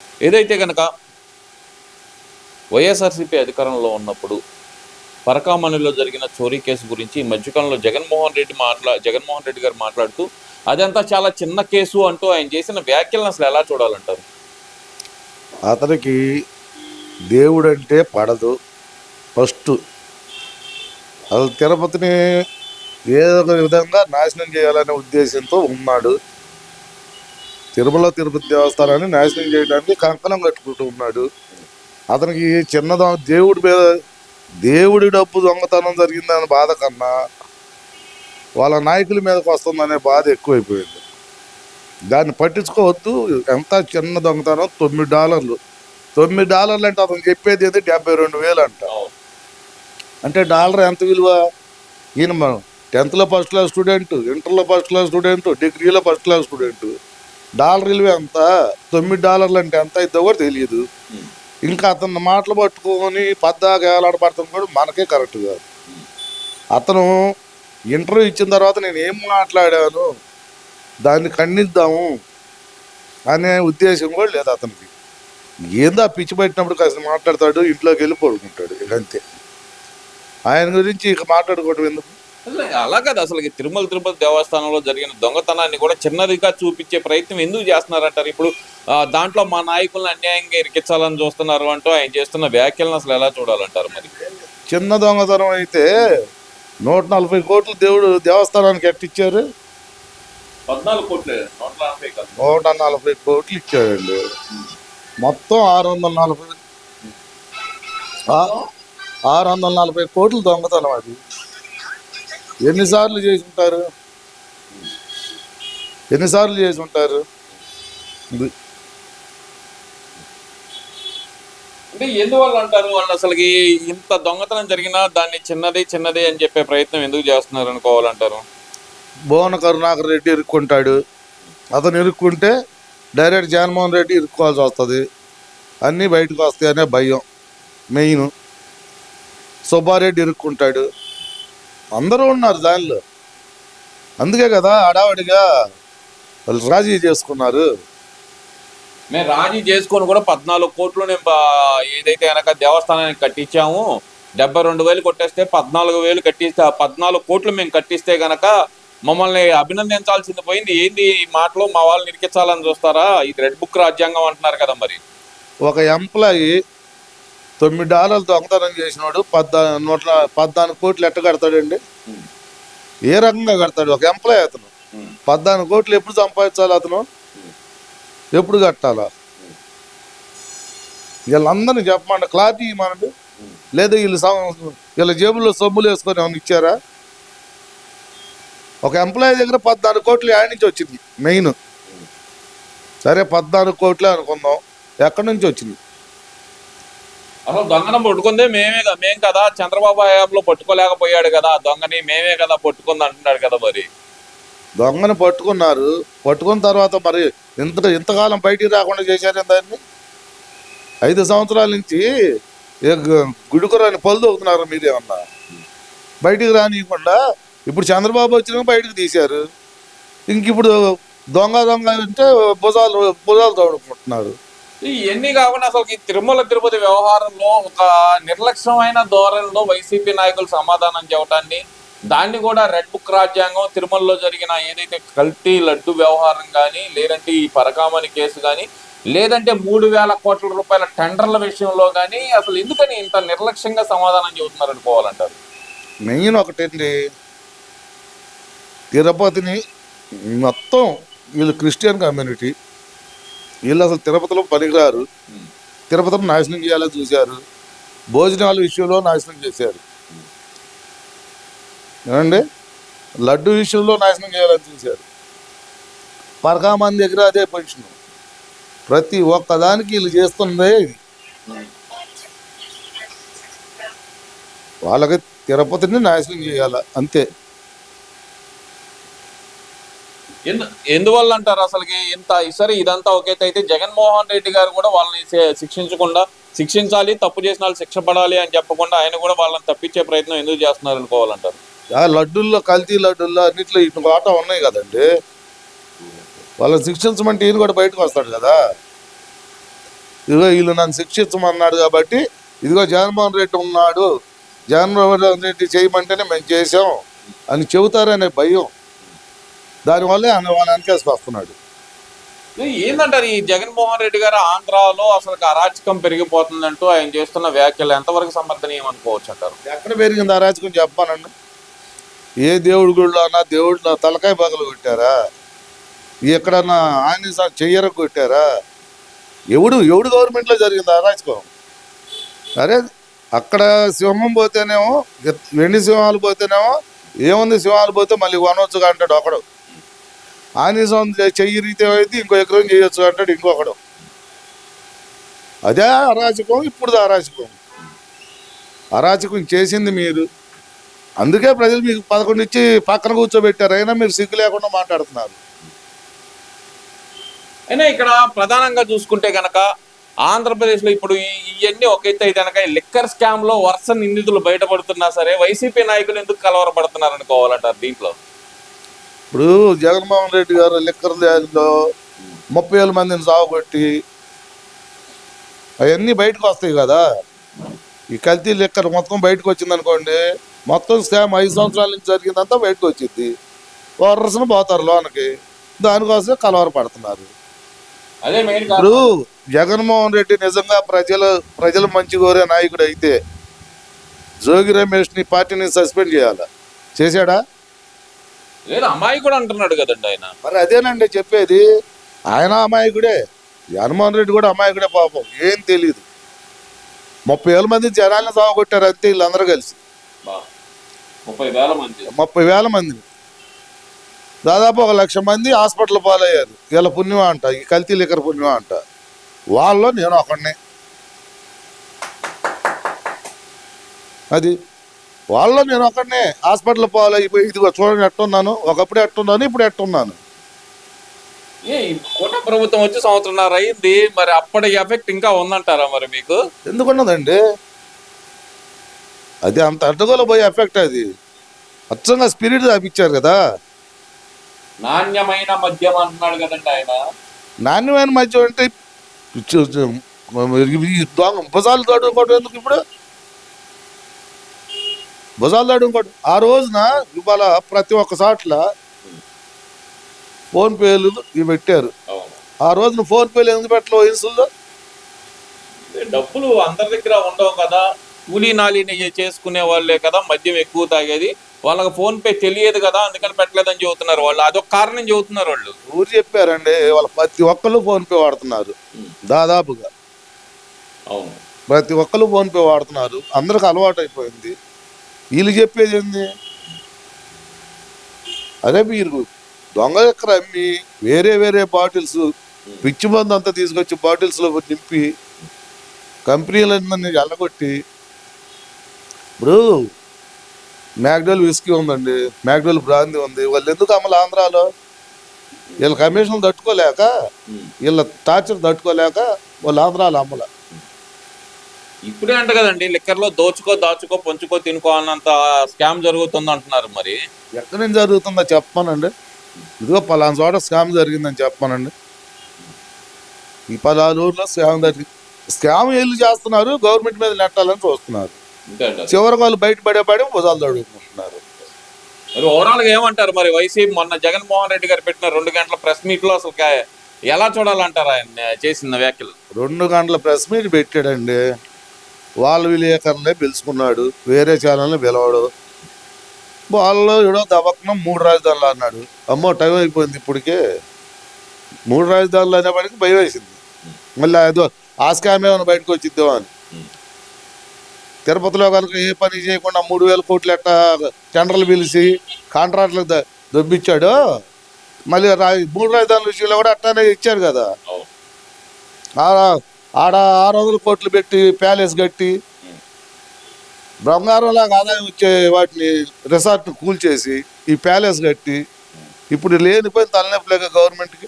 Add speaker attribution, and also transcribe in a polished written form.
Speaker 1: ఏదైతే గనక వైఎస్ఆర్సీపీ అధికారంలో ఉన్నప్పుడు పరకామణిలో జరిగిన చోరీ కేసు గురించి ఈ మధ్యకాలంలో జగన్మోహన్ రెడ్డి గారు మాట్లాడుతూ అదంతా చాలా చిన్న కేసు అంటూ ఆయన చేసిన వ్యాఖ్యలను అసలు ఎలా చూడాలంటారు?
Speaker 2: అతనికి దేవుడు అంటే పడదు. ఫస్ట్ అసలు తిరుపతిని ఏదో ఒక విధంగా నాశనం చేయాలనే ఉద్దేశంతో ఉన్నాడు. తిరుపతి దేవస్థానాన్ని నాశనం చేయడానికి కంకణం కట్టుకుంటూ ఉన్నాడు. అతనికి దేవుడి డబ్బు దొంగతనం జరిగిందనే బాధ కన్నా వాళ్ళ నాయకుల మీదకి వస్తుందనే బాధ ఎక్కువైపోయింది. దాన్ని పట్టించుకోవద్దు. ఎంత చిన్న దొంగతనం, $9. $9 అంటే అతను చెప్పేది ఏది 72,000 అంట. అంటే డాలర్ ఎంత విలువ? ఈయన మనం 10th ఫస్ట్ క్లాస్ స్టూడెంట్, ఇంటర్లో ఫస్ట్ క్లాస్ స్టూడెంట్, డిగ్రీలో ఫస్ట్ క్లాస్ స్టూడెంట్. డాలర్ విలువ ఎంత? $9 అంటే ఎంత అయిద్దో కూడా తెలియదు. ఇంకా అతను మాటలు పట్టుకొని పద్దాగా ఏలాడబడతాం కూడా మనకే కరెక్ట్ కాదు. అతను ఇంటర్వ్యూ ఇచ్చిన తర్వాత నేను ఏం మాట్లాడాను దాన్ని ఖండిద్దాము అనే ఉద్దేశం కూడా లేదు అతనికి. ఏందో ఆ పిచ్చి పట్టినప్పుడు కాస్త మాట్లాడతాడు, ఇంట్లోకి వెళ్ళి పడుకుంటాడు. ఇకంతే. ఆయన గురించి ఇక మాట్లాడుకోవడం ఎందుకు?
Speaker 1: అలా కాదు, అసలు తిరుపతి దేవస్థానంలో జరిగిన దొంగతనాన్ని కూడా చిన్నదిగా చూపించే ప్రయత్నం ఎందుకు చేస్తున్నారంటారు? ఇప్పుడు దాంట్లో మా నాయకులను అన్యాయంగా ఇరికించాలని చూస్తున్నారు అంటూ ఆయన చేస్తున్న వ్యాఖ్యలను అసలు ఎలా చూడాలంటారు? మరి
Speaker 2: చిన్న దొంగతనం అయితే 140 కోట్లు దేవస్థానానికి ఎట్టిచ్చారు?
Speaker 1: 14 కోట్లు,
Speaker 2: 140 కోట్లు ఇచ్చాడండి. మొత్తం 640 కోట్లు దొంగతనం. అది ఎన్నిసార్లు చేసి ఉంటారు?
Speaker 1: అంటే ఎందువల్ల అంటారు వాళ్ళు? అసలుకి ఇంత దొంగతనం జరిగినా దాన్ని చిన్నది అని చెప్పే ప్రయత్నం ఎందుకు చేస్తున్నారు అనుకోవాలంటారు?
Speaker 2: భువన కరుణాకర్ రెడ్డి ఇరుక్కుంటాడు. అతను ఇరుక్కుంటే డైరెక్ట్ జగన్మోహన్ రెడ్డి ఇరుక్కోవాల్సి వస్తుంది. అన్నీ బయటకు వస్తాయి అనే భయం మెయిన్. సుబ్బారెడ్డి ఇరుక్కుంటాడు. అందరూ ఉన్నారు దానిలో. అందుకే కదా హడావడిగా వాళ్ళు రాజీ చేసుకున్నారు.
Speaker 1: మేము రాజీ చేసుకొని కూడా 14 కోట్లు ఏదైతే కనుక దేవస్థానానికి కట్టించాము, 72,000 కొట్టేస్తే 14,000 కట్టిస్తే 14 కోట్లు మేము కట్టిస్తే గనక మమ్మల్ని అభినందించాల్సింది పోయింది. ఏంది ఈ మాటలు? మా వాళ్ళని ఇరికించాలని చూస్తారా? ఇది రెడ్ బుక్ రాజ్యాంగం అంటున్నారు కదా. మరి
Speaker 2: ఒక ఎంప్లాయీ $9 దొంగతనం చేసినాడు, 14 కోట్లు ఎట్ట కడతాడండి? ఏ రకంగా కడతాడు? ఒక ఎంప్లాయీ అతను 14 కోట్లు ఎప్పుడు సంపాదించాలి? అతను ఎప్పుడు కట్టాలా? వీళ్ళందరినీ చెప్పమండి, క్లారిటీ ఇవ్వమండి. లేదా వీళ్ళ జేబుల్లో సొమ్ములు వేసుకొని ఏమైనా ఇచ్చారా? ఒక ఎంప్లాయీ దగ్గర 14 కోట్లు యాడ్ నుంచి వచ్చింది మెయిన్. సరే 14 కోట్లే అనుకుందాం, ఎక్కడి నుంచి వచ్చింది?
Speaker 1: అసలు దొంగను పట్టుకుందే మేం కదా. చంద్రబాబు హయాంలో పట్టుకోలేకపోయాడు కదా, దొంగని మేమే కదా పట్టుకుంది అంటున్నాడు కదా. మరి
Speaker 2: దొంగని పట్టుకున్నారు. పట్టుకున్న తర్వాత మరి ఇంతకాలం బయటికి రాకుండా చేశారు దాన్ని. 5 సంవత్సరాల నుంచి గుడుకురాని పళ్ళు తవ్వుతున్నారు మీరేమన్నా. బయటికి రానియకుండా ఇప్పుడు చంద్రబాబు వచ్చినా బయటకు తీశారు. ఇంక ఇప్పుడు దొంగ అంటే భుజాలు తోడుకుంటున్నారు.
Speaker 1: ఇవన్నీ కాకుండా అసలు ఈ తిరుపతి వ్యవహారంలో ఒక నిర్లక్ష్యమైన ధోరణిలో వైసీపీ నాయకులు సమాధానం చెప్పడాన్ని, దాన్ని కూడా రెడ్ బుక్ రాజ్యాంగం, తిరుమలలో జరిగిన ఏదైతే కల్తీ లడ్డు వ్యవహారం కానీ, లేదంటే ఈ పరకామణి కేసు కానీ, లేదంటే 3,000 కోట్ల రూపాయల టెండర్ల విషయంలో కానీ అసలు ఎందుకని ఇంత నిర్లక్ష్యంగా సమాధానం చెబుతున్నారు అనుకోవాలంటారు?
Speaker 2: మెయిన్ ఒకటండి, తిరుపతిని మొత్తం వీళ్ళు క్రిస్టియన్ కమ్యూనిటీ, వీళ్ళు అసలు తిరుపతిలో పనికిరారు. తిరుపతిని నాశనం చేయాలని చూశారు. భోజనాల విషయంలో నాశనం చేశారు. ఏమండి, లడ్డు విషయంలో నాశనం చేయాలని చూశారు. పరకామణి దగ్గర అదే పొజిషన్. ప్రతి ఒక్కదానికి వీళ్ళు చేస్తుందే ఇది. వాళ్ళకి తిరుపతిని నాశనం చేయాల అంతే.
Speaker 1: ఎందువల్ల అంటారు అసలుకి ఇంత? సరే ఇదంతా ఒకేతే అయితే జగన్మోహన్ రెడ్డి గారు కూడా వాళ్ళని శిక్షించాలి, తప్పు చేసిన వాళ్ళు శిక్ష పడాలి అని చెప్పకుండా ఆయన కూడా వాళ్ళని తప్పించే ప్రయత్నం ఎందుకు చేస్తున్నారు అనుకోవాలంటారు?
Speaker 2: లడ్డుల్లో, కల్తీ లడ్డుల్లో అన్నిట్లో ఇటు ఆట ఉన్నాయి కదండి. వాళ్ళని శిక్షించమంటే ఈయన కూడా బయటకు వస్తాడు కదా. ఇదిగో వీళ్ళు నన్ను శిక్షించమన్నాడు కాబట్టి ఇదిగో జగన్మోహన్ రెడ్డి ఉన్నాడు, జగన్మోహన్ రెడ్డి చేయమంటేనే మేము చేసాం అని చెబుతారనే భయం, దానివల్లే ఆయన వాళ్ళ వెనకేసుకు వస్తున్నాడు.
Speaker 1: ఏందంటారు ఈ జగన్మోహన్ రెడ్డి గారు ఆంధ్రాలో అసలు అరాచకం పెరిగిపోతుందంటూ ఆయన చేస్తున్న వ్యాఖ్యలు ఎంతవరకు సమర్థనీయం అనుకోవచ్చు అంటారు?
Speaker 2: ఎక్కడ పెరిగింది అరాచకం చెప్పానండి? ఏ దేవుడి గుడిలో అన్నా దేవుడిలో తలకాయ పగలు కొట్టారా? ఎక్కడన్నా ఆయన చెయ్యర కొట్టారా? ఎవడు గవర్నమెంట్లో జరిగింది అరాచకం? అరే అక్కడ సింహం పోతేనేమో, వెండి సింహాలు పోతేనేమో ఏముంది, సింహాలు పోతే మళ్ళీ కొనవచ్చుగా అంటాడు ఒకడు. ఆనిసం చెయ్యి రీతే అయితే ఇంకో ఎకరం చేయొచ్చు అంటాడు ఇంకొకడు. అదే అరాచకం, ఇప్పుడు అరాచకం చేసింది మీరు. అందుకే ప్రజలు మీకు 11 ఇచ్చి పక్కన కూర్చోబెట్టారు, అయినా మీరు సిగ్గు లేకుండా మాట్లాడుతున్నారు.
Speaker 1: అయినా ఇక్కడ ప్రధానంగా చూసుకుంటే గనక ఆంధ్రప్రదేశ్లో ఇప్పుడు ఇవన్నీ ఒక ఎత్తు అయితే కనుక లిక్కర్ స్కామ్ లో వరుస నిందితులు బయటపడుతున్నా సరే వైసీపీ నాయకులు ఎందుకు కలవరపడుతున్నారు అనుకోవాలంటారు దీంట్లో?
Speaker 2: ఇప్పుడు జగన్మోహన్ రెడ్డి గారు లిక్కర్ ల్యాండ్లో 30,000 మందిని సాగుకొట్టి అవన్నీ బయటకు వస్తాయి కదా. ఈ కల్తీ లిక్కర్ మొత్తం బయటకు వచ్చింది అనుకోండి, మొత్తం స్కామ్ 5 సంవత్సరాల నుంచి జరిగిందంతా బయటకు వచ్చింది. వరుసను పోతారు లోనకి, దానికోసమే కలవరపడుతున్నారు.
Speaker 1: అదే మెయిన్.
Speaker 2: ఇప్పుడు జగన్మోహన్ రెడ్డి నిజంగా ప్రజల మంచి కోరే నాయకుడు అయితే జోగి రమేష్ని పార్టీని సస్పెండ్ చేయాలా? చేశాడా?
Speaker 1: లేదు, అమాయకుడు అంటున్నాడు కదండి ఆయన.
Speaker 2: మరి అదేనండి చెప్పేది, ఆయన అమాయకుడే, జగన్మోహన్ రెడ్డి కూడా అమాయకుడే పాపం. ఏం తెలీదు, 30,000 మంది జనాలను సాగొట్టారు అంతే వీళ్ళందరూ కలిసి. 30,000 మందిని, దాదాపు 1,00,000 మంది హాస్పిటల్ పాలయ్యారు. వీళ్ళ పుణ్యం అంట, ఈ కల్తీ లిక్కర్ పుణ్యం అంట. వాళ్ళలో నేను ఒకడిని. అది వాళ్ళలో నేను ఒకడినే హాస్పిటల్ పాలైపోయి ఇదిగో చూడండి ఎట్టున్నాను, ఒకప్పుడు ఎట్టున్నాను, ఇప్పుడు ఎట్టున్నాను.
Speaker 1: కూట ప్రభుత్వం వచ్చి 1.5 సంవత్సరం అయింది, మరి అప్పటి ఎఫెక్ట్ ఇంకా ఉందంటారా మరి మీకు?
Speaker 2: ఎందుకున్నదండి, అది అంత అడ్డగోలు పోయే ఎఫెక్ట్. అది అచ్చంగా స్పిరిట్ తాపించారు కదా.
Speaker 1: నాణ్యమైన మద్యం అంటున్నాడు కదండి ఆయన.
Speaker 2: నాణ్యమైన మద్యం అంటే భుజాలు దాడుకోవడం ఎందుకు? ఇప్పుడు భుజాలు దాడుకోవడం ఆ రోజున ఇవాళ ప్రతి ఒక్క చోట్ల ఫోన్పేలు ఇవి పెట్టారు. ఆ రోజున ఫోన్పేలు ఎందుకు పెట్టలేదు వయసుల్లో?
Speaker 1: డబ్బులు అందరి దగ్గర ఉండవు కదా, కూలీ నాలిని చేసుకునే వాళ్ళే కదా మద్యం ఎక్కువ తాగేది, వాళ్ళకి ఫోన్ పే తెలియదు కదా, అందుకని పెట్టలేదని చెబుతున్నారు వాళ్ళు. అదొక కారణం చెబుతున్నారు వాళ్ళు.
Speaker 2: ఊరు చెప్పారండి, వాళ్ళ ప్రతి ఒక్కరు ఫోన్ పే వాడుతున్నారు దాదాపుగా.
Speaker 1: అవును,
Speaker 2: ప్రతి ఒక్కరు ఫోన్ పే వాడుతున్నారు, అందరికి అలవాటు అయిపోయింది. వీళ్ళు చెప్పేది ఏంది? అదే మీరు దొంగ ఎక్కడ అమ్మి వేరే బాటిల్స్, పిచ్చి మందు అంతా తీసుకొచ్చి బాటిల్స్లో నింపి కంపెనీలన్నీ ఎల్లగొట్టి. ఇప్పుడు మ్యాక్డోల్ విస్కీ ఉందండి, మ్యాక్డోల్ బ్రాందీ ఉంది, వాళ్ళు ఎందుకు అమలు ఆంధ్రాలో? వీళ్ళ కమిషన్లు తట్టుకోలేక, వీళ్ళ టార్చర్ తట్టుకోలేక వాళ్ళు ఆంధ్రాలో అమ్మల.
Speaker 1: ఇప్పుడే అంట కదండి లిక్కర్లో దోచుకో దాచుకో పంచుకో తినుకో అన్నంత స్కామ్ జరుగుతుంది అంటున్నారు. మరి
Speaker 2: ఎక్కడి నుంచి జరుగుతుందో చెప్పానండి. ఇదిగో పలానా చోట స్కామ్ జరిగిందని చెప్పానండి. ఈ 14 ఊర్లో స్కామ్ జరిగింది. స్కామ్ వీళ్ళు చేస్తున్నారు, గవర్నమెంట్ మీద నెట్టాలని చూస్తున్నారు. చివరికి వాళ్ళు బయటపడే భుజాలు తడుకుంటున్నారు.
Speaker 1: మరి ఓవరాల్ గా ఏమంటారు మరి వైసీపీ మొన్న జగన్మోహన్ రెడ్డి గారు పెట్టిన 2 గంటల ప్రెస్ మీట్ లో అసలు ఎలా చూడాలంటారు ఆయన చేసిన వ్యాఖ్యలు?
Speaker 2: 2 గంటల ప్రెస్ మీట్ పెట్టాడండి, వాళ్ళ విలేకరులే పిలుచుకున్నాడు, వేరే ఛానల్ని పిలవడు. వాళ్ళు ఏడో దవకనం 3 రాజధానులు అన్నాడు. అమ్మో టైం అయిపోయింది, ఇప్పటికే 3 రాజధానులు అనేప్పటికీ భయం వేసింది. మళ్ళీ అదో ఆ స్కామ్ ఏమైనా బయటకు వచ్చిద్దాం అని. తిరుపతిలో కనుక ఏ పని చేయకుండా 3,000 కోట్లు ఎట్టా టెండర్లు పిలిచి కాంట్రాక్టులకు దొబ్బిచ్చాడు. మళ్ళీ 3 రాజధానుల విషయంలో కూడా అట్టానే ఇచ్చారు కదా. ఆడ 600 కోట్లు పెట్టి ప్యాలెస్ కట్టి బంగారంలాగా ఆదాయం వచ్చే వాటిని రిసార్ట్ని కూల్చేసి ఈ ప్యాలెస్ కట్టి ఇప్పుడు లేనిపోయిన తలనొప్పిలేక గవర్నమెంట్కి.